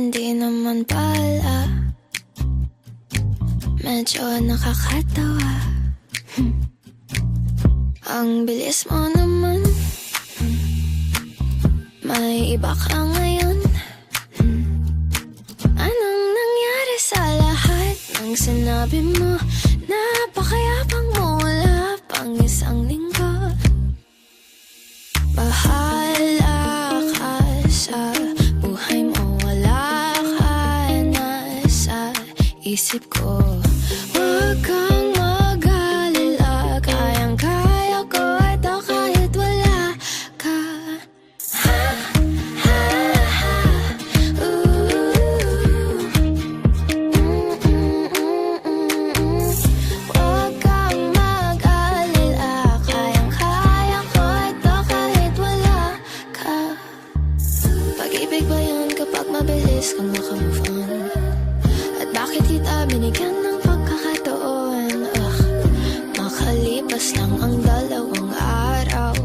Hindi naman pala medyo nakakatawa. Ang bilis mo naman, may iba ka ngayon. Anong nangyari sa lahat ng sinabi mo? Napakayapang mo, wala pang isang linggo. Bahala ka sa buhay mo, wala ka na sa isip ko. Huwag kang mag-alala, kayang-kaya ko ito kahit wala ka. Ha, ha, ha, Huwag kang mag-alala, kayang-kaya ko ito kahit wala ka. Pag-ibig ba yun kapag mabilis kang makamove on? At bakit kita binigyan ng pagkakataon? Makalipas lang ang 2 araw,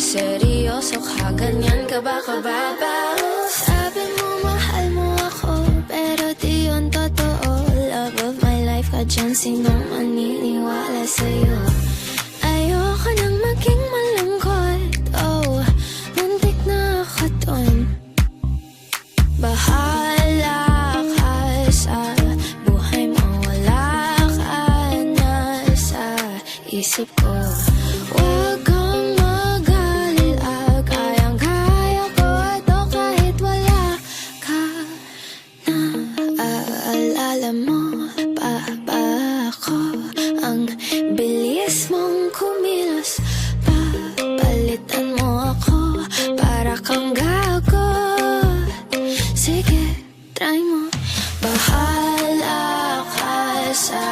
seryoso ka, ganyan ka ba kababaw? Sabi mo mahal mo ako, pero di yun totoo. Love of my life ka dyan, sinong maniniwala sa'yo? Ayoko nang maging malungkot, oh, muntik na ako dun. Bahala ka sa buhay mo, wala ka na sa isip ko. Huwag kang mag-alala, kayang-kaya ko ito kahit wala ka. Naaalala mo pa ba ako? Ang bilis mong kumilos, papalitan mo ako para kang gago. Sige, try mo. Bahala ka sa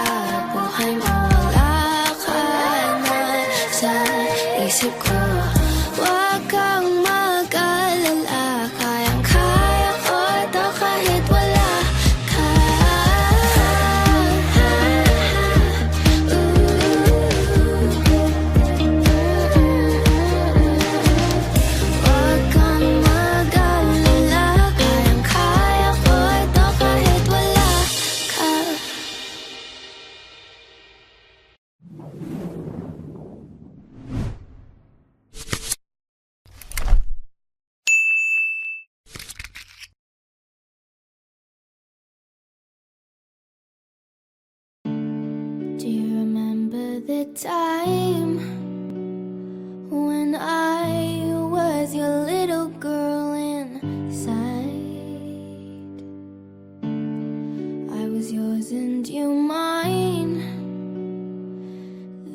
buhay mo, wala ka na sa isip ko. Huwag kang mag-alala, kayang-kaya ko ito kahit wala ka. Huwag kang mag-alala, kayang-kaya ko ito kahit wala ka. Do you remember the time when I was your little girl inside? I was yours and you mine.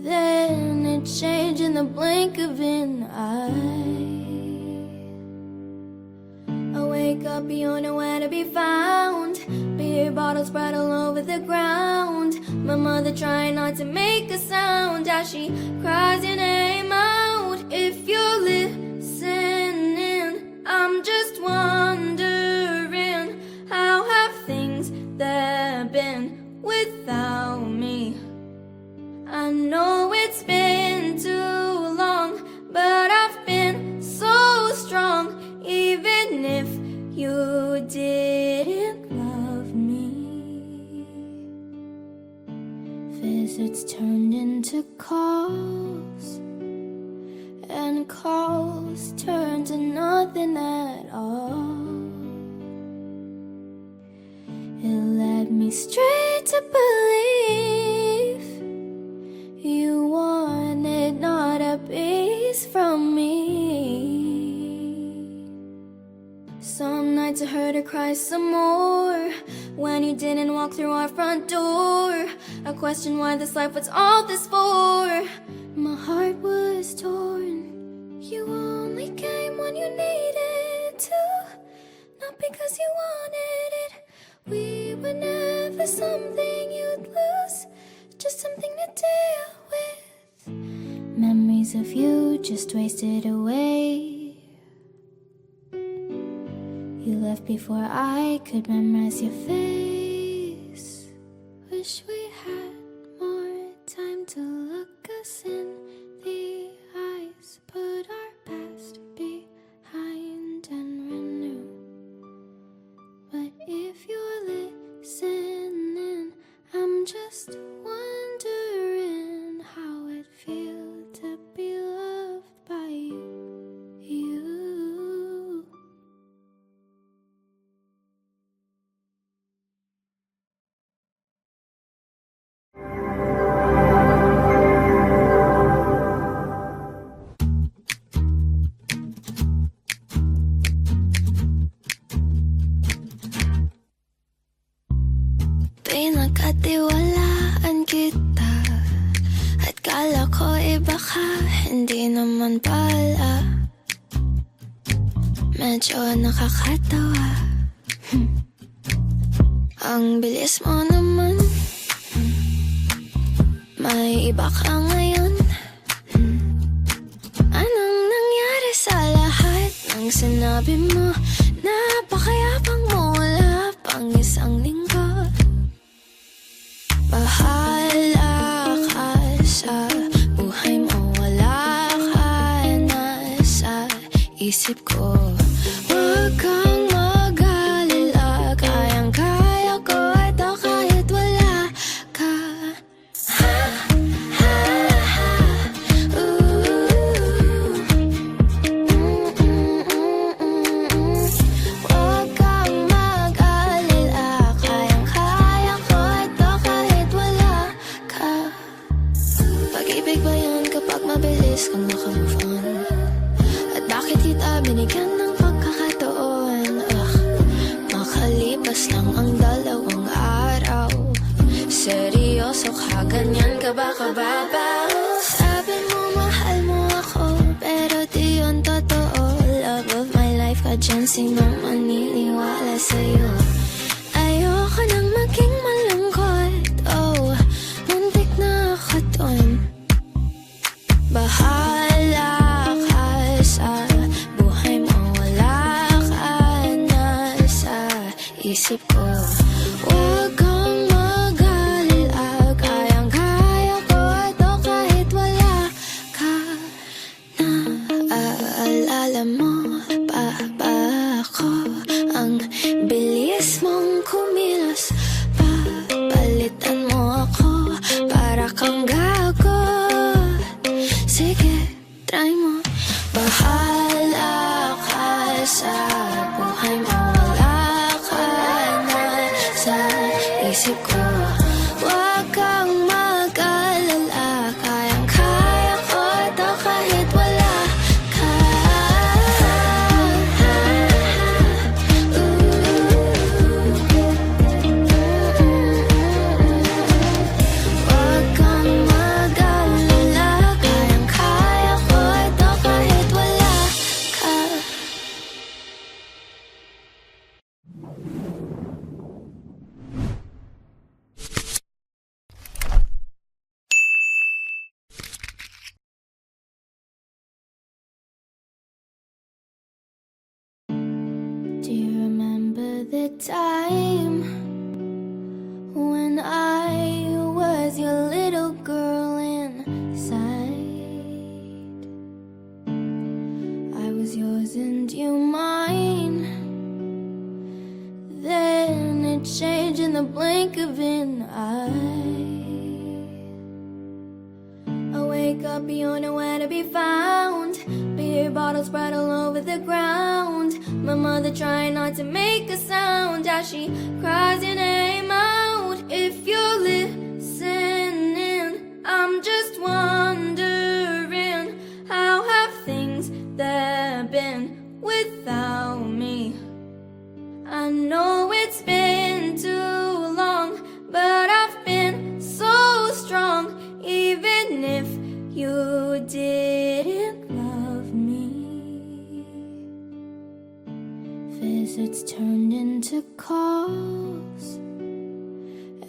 Then it changed in the blink of an eye. I wake up, you're nowhere to be found. Beer bottles spread all over the ground. My mother trying not to make a sound as she cries your name out. If you're listening, I'm just wondering, how have things there been without me? I know it's been too long, but I've been so strong, even if you didn't love me. Visits turned into calls, and calls turned to nothing at all. It led me straight to believe you wanted not a piece from me. Some nights I heard her cry some more when you didn't walk through our front door. I questioned why this life was all this for. My heart was torn. You only came when you needed to, not because you wanted it. We were never something you'd lose, just something to deal with. Memories of you just wasted away. You left before I could memorize your face. Wish we had more time to look us in the eyes, put our past behind and renew. But pinagkatiwalaan kita. At kala ko iba ka, hindi naman pala. Medyo nakakatawa. Ang bilis mo naman. May iba ka ngayon. Anong nangyari sa lahat ng sinabi mo? Napakayapang mo, wala pang isang linggo. Bahala ka sa buhay mo, wala ka na sa isip ko. Huwag kang mag-alala, kayang-kaya ko ito kahit wala ka. Ha, ha, ha, Huwag kang mag-alala, kayang-kaya ko ito kahit wala ka. Pag-ibig ba yun kapag mabilis kang nakamove on? At bakit kita binigyan ng pagkakataon? Makalipas lang ang 2 araw. Seryoso ka, ganyan ka ba kababaw? Sabi mo mahal mo ako, pero di yun totoo. Love of my life ka dyan, sinong maniniwala sa'yo? Ayoko nang maging malungkot, oh, muntik na ako dun. Bahala ka sa buhay mo, wala ka na sa isip ko. Huwag kang mag-alala, kayang-kaya ko ito kahit wala ka. Naaalala mo pa ba ako? Ang bilis mong kumilos, papalitan mo ako para kang gago. Sige, try mo. Bahala ka sa buhay mo, wala ka na sa isip ko. Huwag kang mag-alala, kayang-kaya ko ito kahit wala ka. Huwag kang mag-alala, kayang-kaya ko ito kahit wala ka. Do you remember the time when I was your little girl inside? I was yours and you mine. Then it changed in the blink of an eye. I wake up, you're nowhere to be found. Beer bottles spread all over the ground. My mother trying not to make a sound as she cries your name out. If you're listening, I'm just wondering, how have things there been without me? I know it's been too long, but I've been so strong, even if you didn't love me. Visits turned into calls,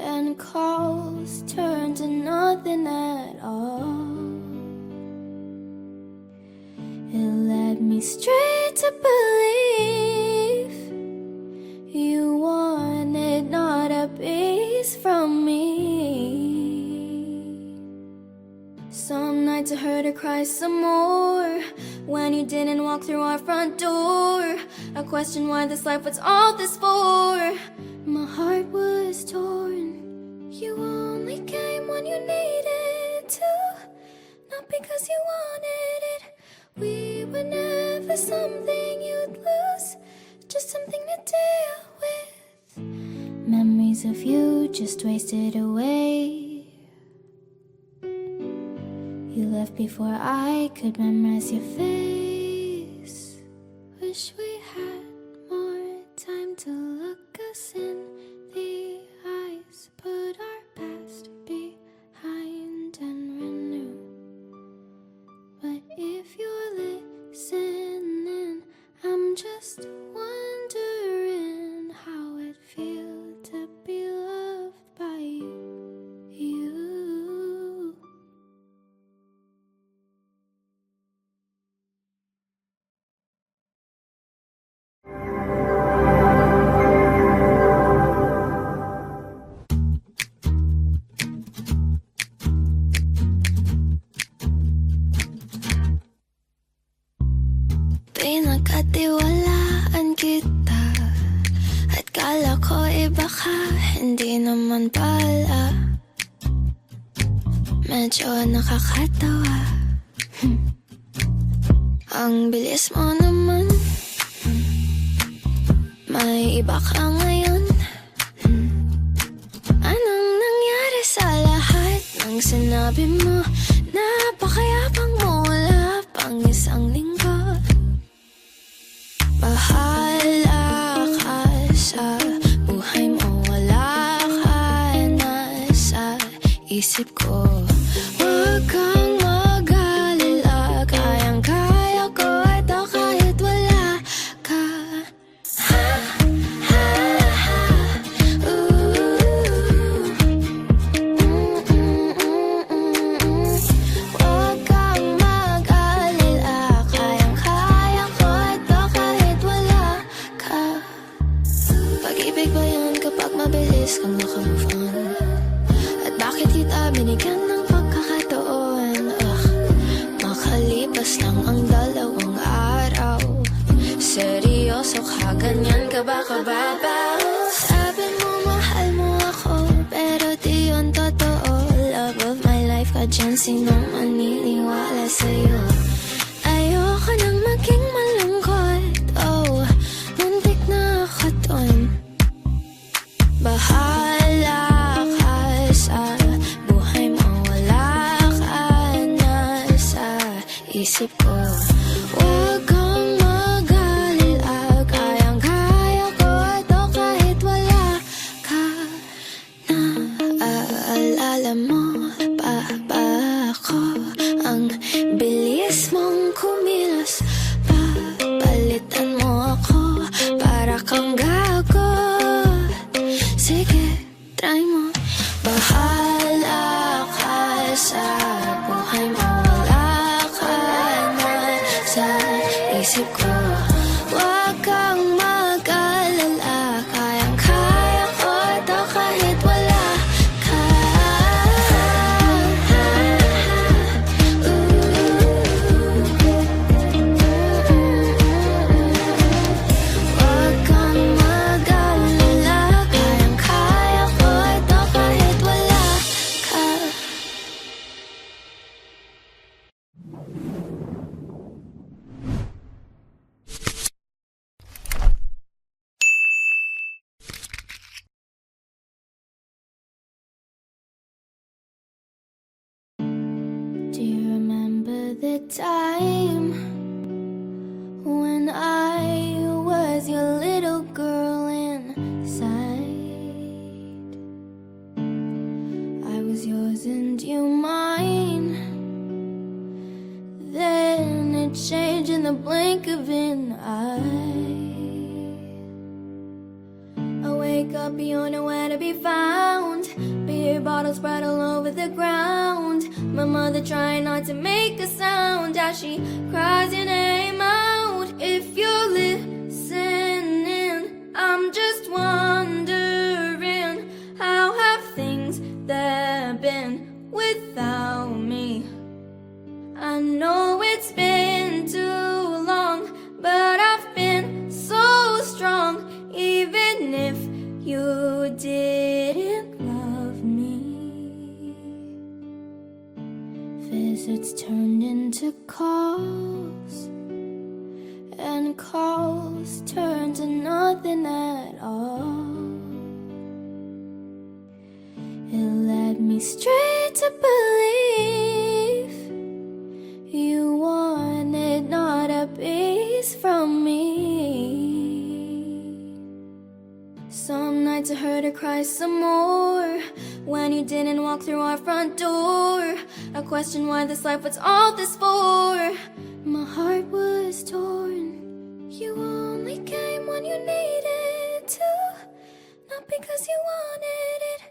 and calls turned to nothing at all. It led me straight to believe you wanted not a piece from me. Some nights I heard her cry some more when you didn't walk through our front door. I questioned why this life was all this for. My heart was torn. You only came when you needed to, not because you wanted it. We were never something you'd lose, just something to deal with. Memories of you just wasted away. You left before I could memorize your face. Wish we had more time to look us in the eyes, put our I'm just wondering how it feels to be loved by you. Pinagkatiwalaan kita at kala ko iba ka, hindi naman pala. Medyo nakakatawa. Ang bilis mo naman. May iba ka ngayon. Anong nangyari sa lahat ng sinabi mo? Napakayapang mo, wala pang isang linggo. Bahala ka sa buhay mo, wala ka na sa isip ko. Huwag kang mag-alala, kayang-kaya ko ito kahit wala ka. Ha, ha, ha, Huwag kang mag-alala, kayang-kaya ko ito kahit wala ka. Pag-ibig ba yun kapag mabilis kang nakamove on? At bakit kita binigyan ng pagkakataon? Makalipas lang ang 2 araw. Seryoso ka, ganyan ka ba kababaw? Sabi mo mahal mo ako, pero di yun totoo. Love of my life ka dyan, sinong maniniwala sa'yo? Ayoko nang maging malungkot, oh, muntik na ako dun. Bahala ka sa buhay mo, wala ka na sa isip ko. Huwag kang mag-alala, kayang-kaya ko ito kahit wala ka. Naaalala mo pa ba ako? Ang bilis mong kumilos, papalitan mo ako para kang gago. Sige, try mo. Bahala ka sa buhay mo, wala ka na sa isip ko. Huwag kang mag-alala, kayang-kaya ko ito kahit wala ka. Huwag kang mag-alala, kayang-kaya ko ito kahit wala ka. Do you remember the time when I was your little girl inside? I was yours and you mine. Then it changed in the blink of an eye. I wake up, you're nowhere to be found. Beer bottles spread all over the ground. My mother trying not to make a sound as she cries your name out. If you're listening, I'm just wondering, how have things there been without me? I know it's been too long, but I've been so strong, even if you didn't love me. Visits turned into calls, and calls turned to nothing at all. It led me straight to believe you wanted not a piece from me. Some nights I heard her cry some more when you didn't walk through our front door. I questioned why this life was all this for. My heart was torn. You because you wanted it.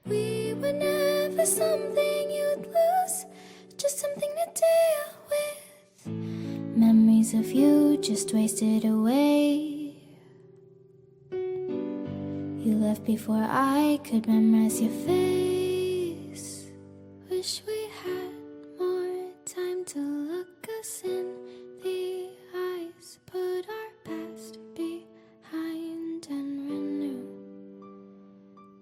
We were never something you'd lose, just something to deal with. Memories of you just wasted away. You left before I could memorize your face. Wish we had more time to look us in the eyes, put our past behind and renew.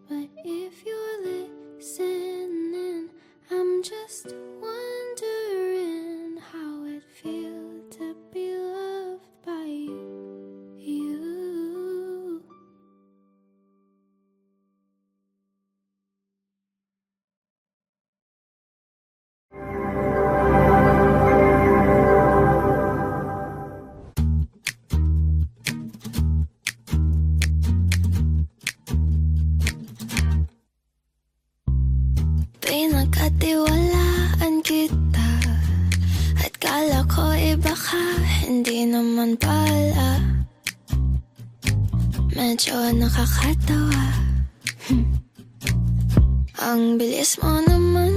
But if you're listening, I'm just wondering how it feels to be loved by you. Pinagkatiwalaan kita at kala ko iba ka, hindi naman pala. Medyo nakakatawa. Ang bilis mo naman.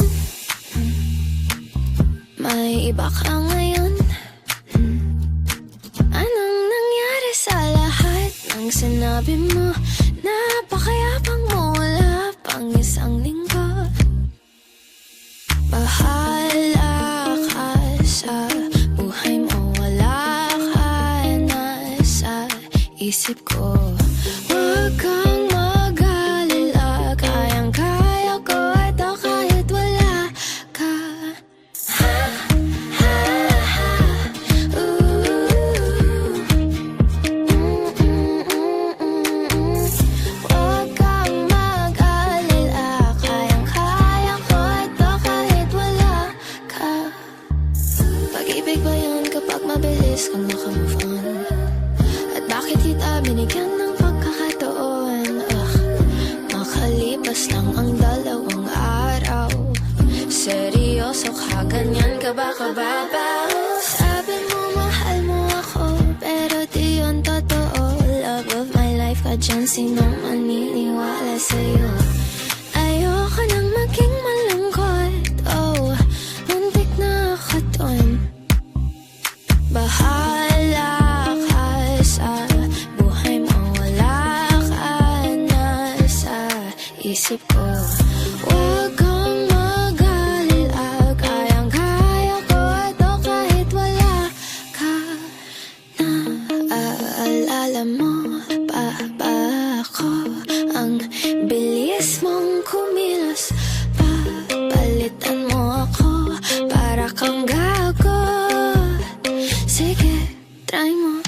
May iba ka ngayon. Anong nangyari sa lahat ng sinabi mo? Napakayapang mo, wala pang isang linggo. Bahala ka sa buhay mo, wala ka na sa isip ko. Huwag kang mag-alala, kayang-kaya ko ito kahit wala ka. Ha, ha, ha, Huwag kang mag-alala, kayang-kaya ko ito kahit wala ka. Pag-ibig ba yun kapag mabilis kang makamove on? At bakit kita binigyan ng pagkakataon? Makalipas lang ang 2 araw. Seryoso ka, ganyan ka ba kababaw? Sabi mo mahal mo ako, pero di yun totoo. Love of my life ka dyan, sinong maniniwala sa'yo? Ayoko nang maging malungkot, oh, muntik na ako dun. Bahala ka sa buhay mo, wala ka na sa isip ko. Huwag kang mag-alala, kayang-kaya ko ito kahit wala ka. Naaalala mo pa ba ako? Ang bilis mong kumilos, papalitan mo ako para kang gago. Sige, try mo.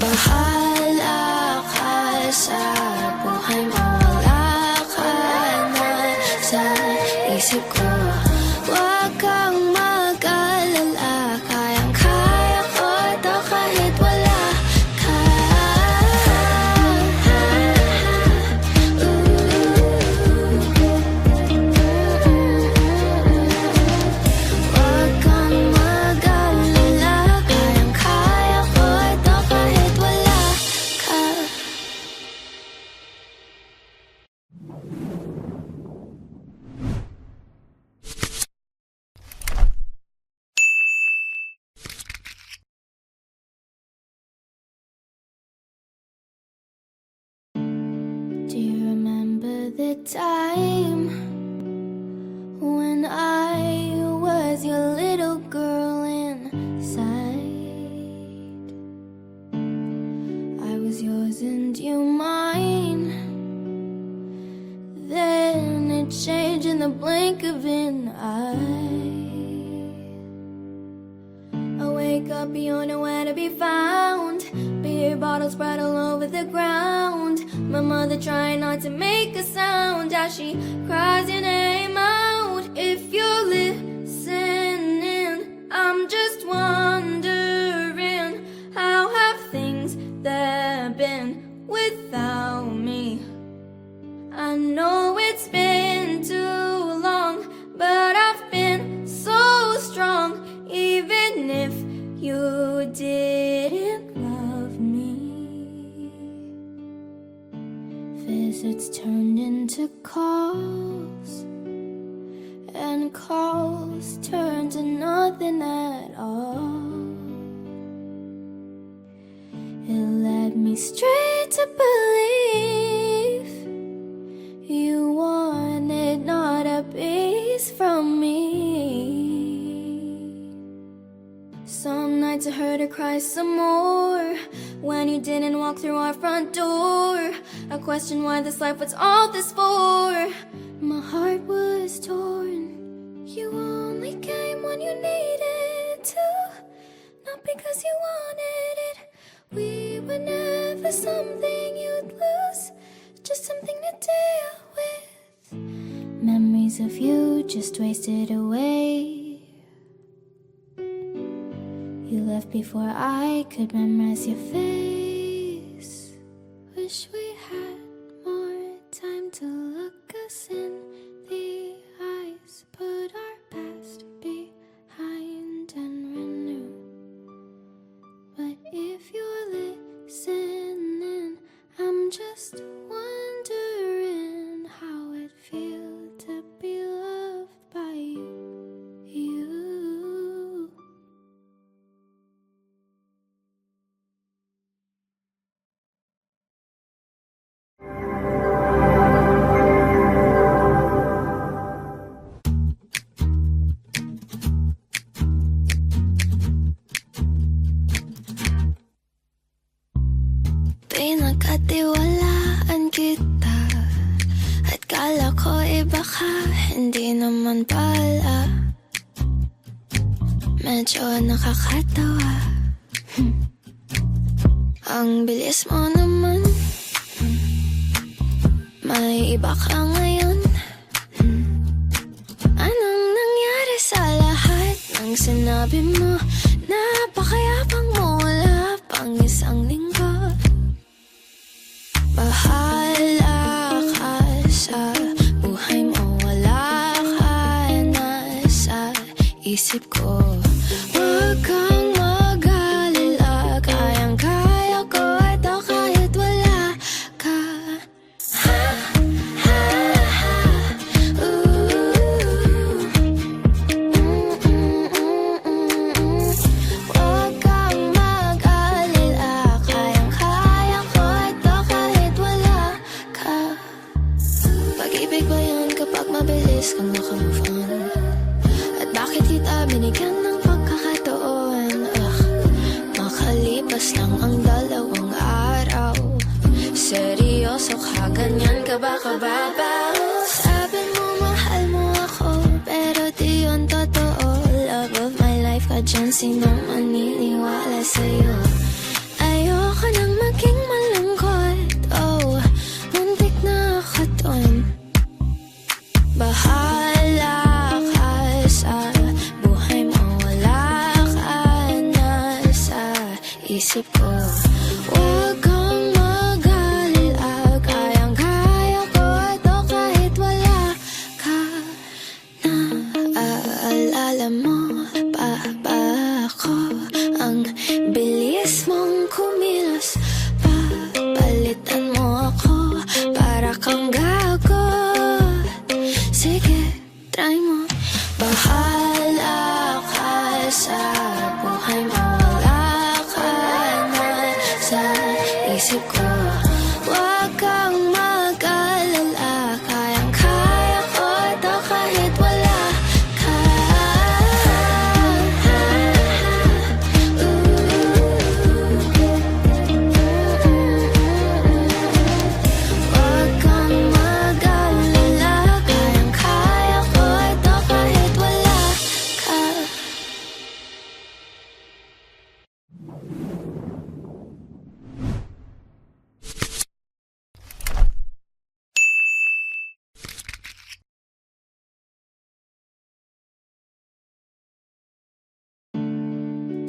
Bahala ka sa buhay mo, wala ka na sa isip ko. Huwag kang mag-alala, kayang-kaya ko ito kahit wala ka. Huwag kang mag-alala, kayang-kaya ko ito kahit wala ka. Do you remember the time when I was your little girl inside? I was yours and you mine. Then it changed in the blink of an eye. I wake up, you're nowhere to be found. Beer bottles spread all over the ground. My mother trying not to make a sound as she cries your name out. If you're listening, I'm just wondering, how have things there been without me? I know it's been too long, but I've been so strong, even if you didn't love me. visits turned into calls, and calls turned to nothing at all. It led me straight to believe you wanted not a piece from me. Some nights I heard her cry some more when you didn't walk through our front door. I questioned why this life was all this for. My heart was torn. You only came when you needed to, not because you wanted it. We were never something you'd lose, just something to deal with. Memories of you just wasted away. You left before I could memorize your face. Wish we had more time to look us in the eyes, put our past behind and renew. But if you're listening, I'm just wondering how it feels to be loved by you. Pinagkatiwalaan kita at kala ko iba ka, hindi naman pala. Medyo nakakatawa. Ang bilis mo naman, may iba ka ngayon. Anong nangyari sa lahat ng sinabi mo? Napakayapang mo, wala pang isang linggo. Bahala ka sa buhay mo, wala ka na sa isip ko. Huwag kang mag-alala, kayang-kaya ko ito kahit wala ka. Ha, ha, ha, Huwag kang mag-alala, kayang-kaya ko ito kahit wala ka. Pag-ibig ba yun kapag mabilis kang makamove on? At bakit kita binigyan ng pagkakataon? Makalipas lang ang 2 araw, seryoso ka, ganyan ka ba kababaw? Sabi mo mahal mo ako, pero di yun totoo. Love of my life ka dyan, sinong maniniwala sa'yo? Ayoko nang maging malungkot, oh, muntik na ako dun. Bahala ka sa buhay mo, wala ka na sa isip ko. Huwag kang mag-alala, kayang-kaya ko ito kahit wala ka. Naaalala mo pa ba ako? Ang bilis mong kumilos, papalitan mo ako para kang gago. Sige, try mo. Bahala ka sa buhay mo, wala ka na sa isip ko. Huwag kang mag-alala, kayang-kaya ko ito kahit wala ka. Huwag kang mag-alala, kayang-kaya ko ito kahit wala ka.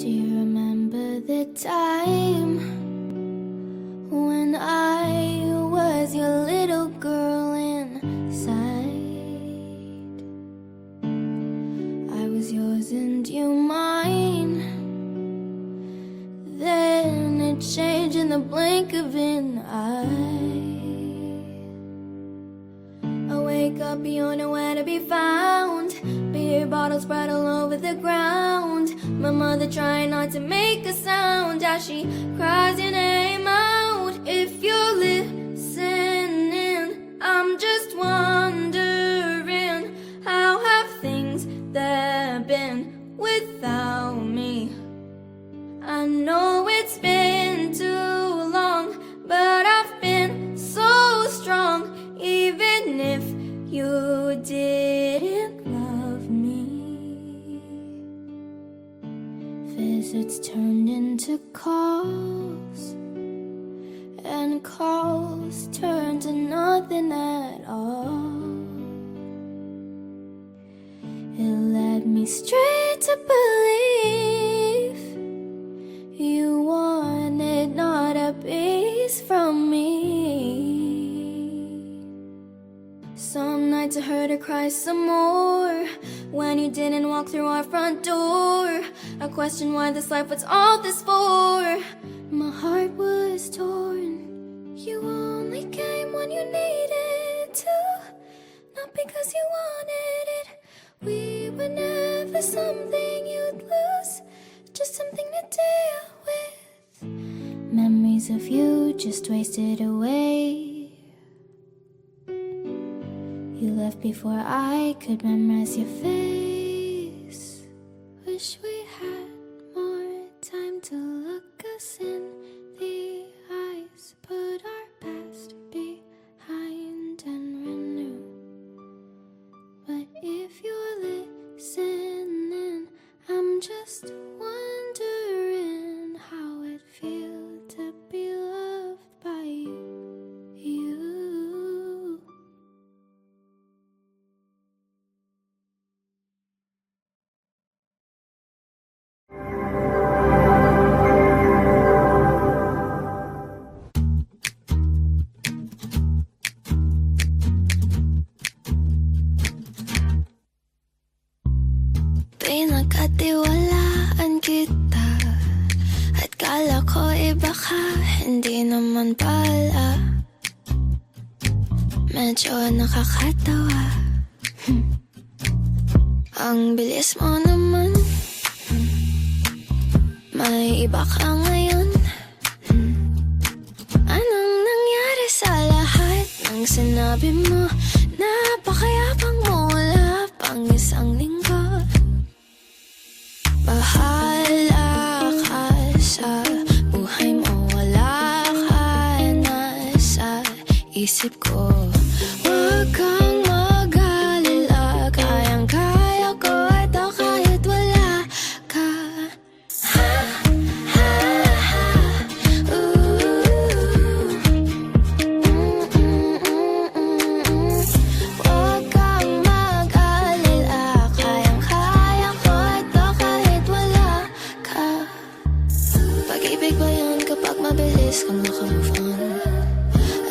Do you remember the time when I was your little girl inside? I was yours and you mine. Then it changed in the blink of an eye. wake up, you're nowhere to be found. Beer bottles spread all over the ground. My mother trying not to make a sound as she cries your name out. If you're listening, I'm just wondering, how have things there been without me? I know it's been too long, but I've been so strong. Even if you didn't love me. Visits turned into calls, and calls turned to nothing at all. It led me straight to believe you wanted not a piece from me. Some nights I heard her cry some more when you didn't walk through our front door. I questioned why this life was all this for. My heart was torn. You only came when you needed to, not because you wanted it. We were never something you'd lose, just something to deal with. Memories of you just wasted away. You left before I could memorize your face. Wish we had more time to look us in the eyes, put our past behind and renew. But if you're listening, I'm just wondering how it feels to be loved by you. Pinagkatiwalaan kita at kala ko iba ka, hindi naman pala. Medyo nakakatawa. Ang bilis mo naman. May iba ka ngayon. Anong nangyari sa lahat ng sinabi mo? Napakayabang mo, wala pang isang linggo. Bahala ka sa buhay mo, wala ka na sa isip ko. Huwag kang mag-alala, kayang-kaya ko ito kahit wala ka. Ha, ha, ha, Huwag kang mag-alala, kayang-kaya ko ito kahit wala ka. Pag-ibig ba yun kapag mabilis kang nakamove on?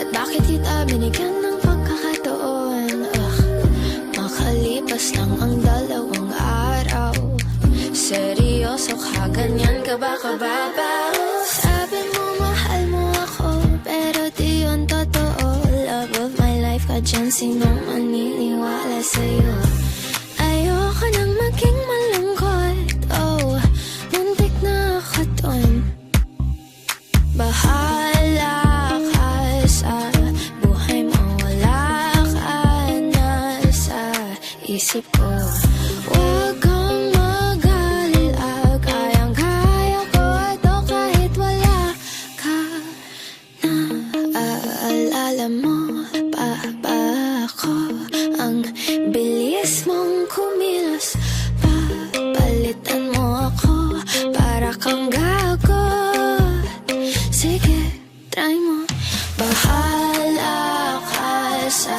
At bakit kita binigyan ng pagkakataon? Makalipas lang ang 2 araw. Seryoso ka, ganyan ka ba kababaw? Sabi mo mahal mo ako, pero di yun totoo. Love of my life ka dyan, sinong maniniwala sa'yo? Ayoko nang maging malungkot, oh, muntik na ako dun. Bahala ka sa buhay mo, wala ka na sa isip ko. Huwag kang mag-alala, kayang-kaya ko ito kahit wala ka. Naaalala mo pa ba ako? Ang bilis mong kumilos, papalitan mo ako para kang gago. Sige, try mo. Bahala ka sa